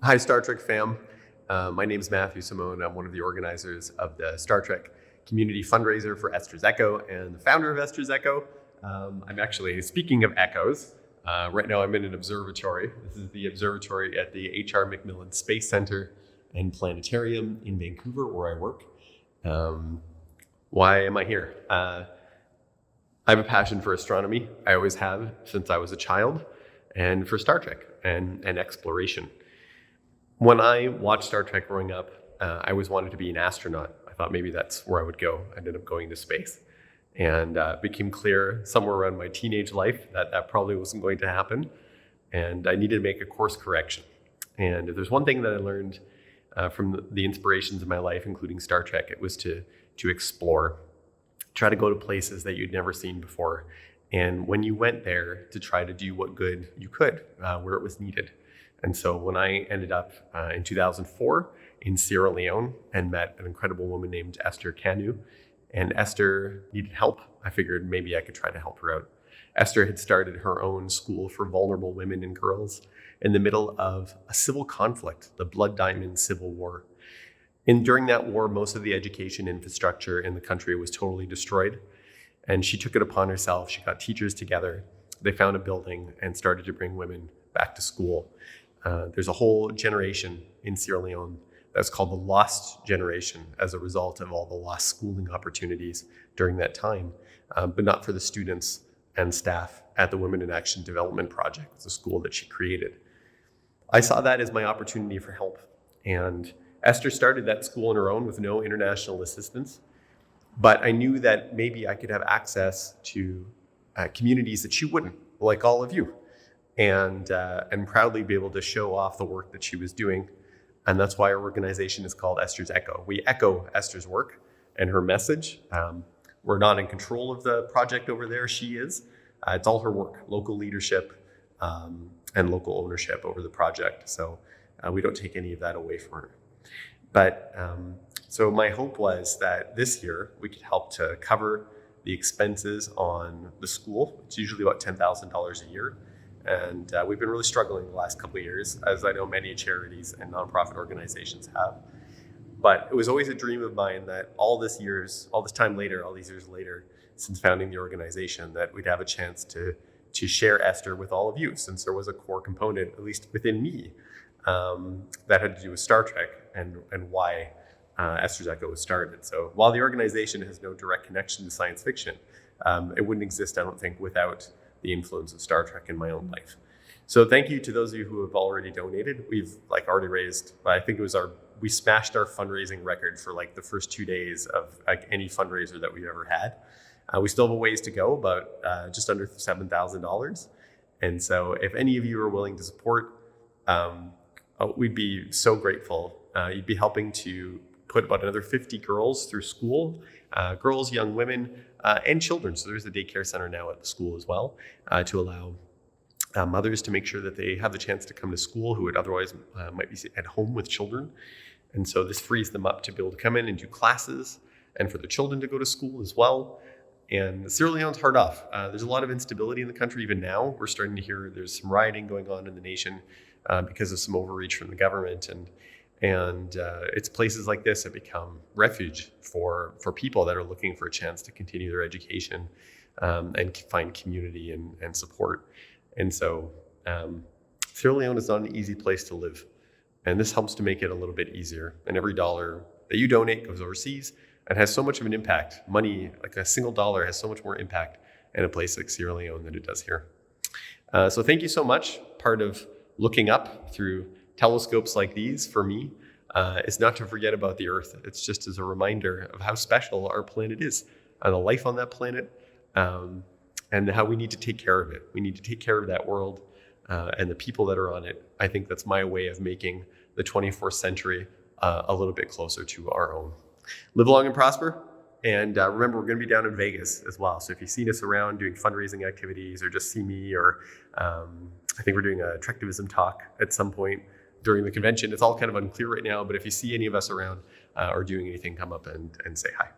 Hi, Star Trek fam. My name is Matthew Simone. I'm one of the organizers of the Star Trek community fundraiser for Esther's Echo and the founder of Esther's Echo. I'm actually, speaking of echoes, right now I'm in an observatory. This is the observatory at the H.R. McMillan Space Center and Planetarium in Vancouver, where I work. Why am I here? I have a passion for astronomy. I always have since I was a child, and for Star Trek and exploration. When I watched Star Trek growing up, I always wanted to be an astronaut. I thought maybe that's where I would go. I ended up going to space. And it became clear somewhere around my teenage life that that probably wasn't going to happen. And I needed to make a course correction. And if there's one thing that I learned from the inspirations of my life, including Star Trek, it was to explore, try to go to places that you'd never seen before. And when you went there, to try to do what good you could, where it was needed. And so when I ended up in 2004 in Sierra Leone and met an incredible woman named Esther Kanu, and Esther needed help, I figured maybe I could try to help her out. Esther had started her own school for vulnerable women and girls in the middle of a civil conflict, the Blood Diamond Civil War. And during that war, most of the education infrastructure in the country was totally destroyed. And she took it upon herself. She got teachers together. They found a building and started to bring women back to school. There's a whole generation in Sierra Leone that's called the Lost Generation as a result of all the lost schooling opportunities during that time, but not for the students and staff at the Women in Action Development Project, the school that she created. I saw that as my opportunity for help. And Esther started that school on her own with no international assistance, but I knew that maybe I could have access to communities that she wouldn't, like all of you. And proudly be able to show off the work that she was doing. And that's why our organization is called Esther's Echo. We echo Esther's work and her message. We're not in control of the project over there. She is. It's all her work, local leadership and local ownership over the project. So we don't take any of that away from her. But so my hope was that this year we could help to cover the expenses on the school. It's usually about $10,000 a year. And we've been really struggling the last couple of years, as I know many charities and nonprofit organizations have. But it was always a dream of mine that all these years later, since founding the organization, that we'd have a chance to share Esther with all of you, since there was a core component, at least within me, that had to do with Star Trek and why Esther's Echo was started. So while the organization has no direct connection to science fiction, it wouldn't exist, I don't think, without the influence of Star Trek in my own life. So thank you to those of you who have already donated. We've already raised, I think it was we smashed our fundraising record for the first 2 days of any fundraiser that we've ever had. We still have a ways to go, but just under $7,000. And so if any of you are willing to support, we'd be so grateful. You'd be helping to put about another 50 girls through school, girls, young women, and children. So there's a daycare center now at the school as well, to allow mothers to make sure that they have the chance to come to school who would otherwise might be at home with children. And so this frees them up to be able to come in and do classes and for the children to go to school as well. And Sierra Leone's hard off. There's a lot of instability in the country even now. We're starting to hear there's some rioting going on in the nation because of some overreach from the government. And it's places like this that become refuge for people that are looking for a chance to continue their education and find community and support. And so Sierra Leone is not an easy place to live. And this helps to make it a little bit easier. And every dollar that you donate goes overseas and has so much of an impact. Money, like a single dollar, has so much more impact in a place like Sierra Leone than it does here. So thank you so much. Part of looking up through telescopes like these for me is not to forget about the Earth. It's just as a reminder of how special our planet is and the life on that planet, and how we need to take care of it. We need to take care of that world and the people that are on it. I think that's my way of making the 24th century a little bit closer to our own. Live long and prosper. And remember, we're going to be down in Vegas as well. So if you've seen us around doing fundraising activities or just see me, or I think we're doing a Trektivism talk at some point during the convention. It's all kind of unclear right now, but if you see any of us around or doing anything, come up and say hi.